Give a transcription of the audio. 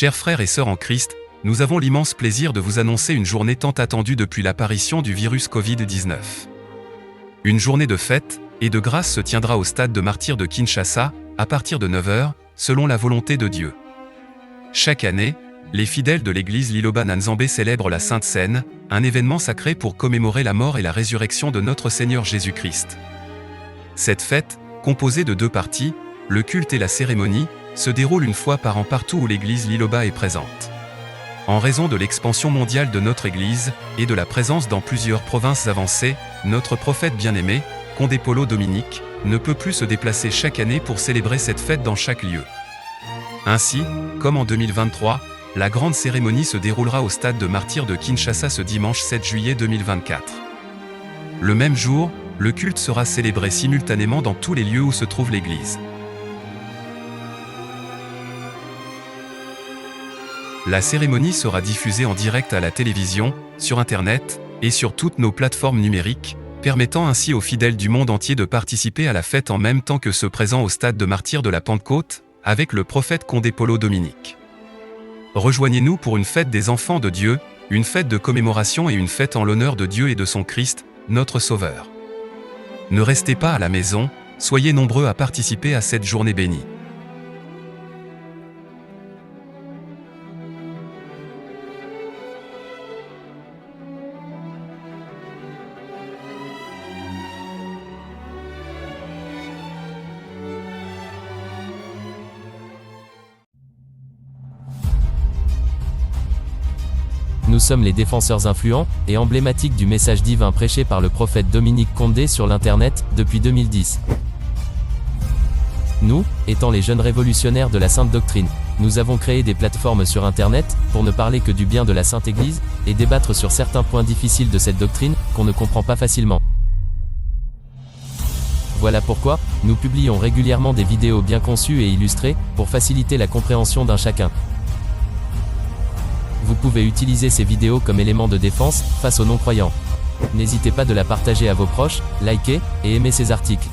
Chers frères et sœurs en Christ, nous avons l'immense plaisir de vous annoncer une journée tant attendue depuis l'apparition du virus Covid-19. Une journée de fête et de grâce se tiendra au stade de martyrs de Kinshasa, à partir de 9 h, selon la volonté de Dieu. Chaque année, les fidèles de l'église Liloba Nanzambé célèbrent la Sainte Seine, un événement sacré pour commémorer la mort et la résurrection de notre Seigneur Jésus-Christ. Cette fête, composée de deux parties, le culte et la cérémonie, se déroule une fois par an partout où l'église Liloba est présente. En raison de l'expansion mondiale de notre église, et de la présence dans plusieurs provinces avancées, notre prophète bien-aimé, Condé-Polo Dominique, ne peut plus se déplacer chaque année pour célébrer cette fête dans chaque lieu. Ainsi, comme en 2023, la grande cérémonie se déroulera au stade de martyrs de Kinshasa ce dimanche 7 juillet 2024. Le même jour, le culte sera célébré simultanément dans tous les lieux où se trouve l'église. La cérémonie sera diffusée en direct à la télévision, sur Internet, et sur toutes nos plateformes numériques, permettant ainsi aux fidèles du monde entier de participer à la fête en même temps que ceux présents au stade de martyrs de la Pentecôte, avec le prophète Condé-Polo Dominique. Rejoignez-nous pour une fête des enfants de Dieu, une fête de commémoration et une fête en l'honneur de Dieu et de son Christ, notre Sauveur. Ne restez pas à la maison, soyez nombreux à participer à cette journée bénie. Nous sommes les défenseurs influents et emblématiques du message divin prêché par le prophète Dominique Condé sur l'Internet, depuis 2010. Nous, étant les jeunes révolutionnaires de la Sainte Doctrine, nous avons créé des plateformes sur Internet, pour ne parler que du bien de la Sainte Église, et débattre sur certains points difficiles de cette doctrine, qu'on ne comprend pas facilement. Voilà pourquoi, nous publions régulièrement des vidéos bien conçues et illustrées, pour faciliter la compréhension d'un chacun. Vous pouvez utiliser ces vidéos comme élément de défense, face aux non-croyants. N'hésitez pas de la partager à vos proches, liker, et aimer ces articles.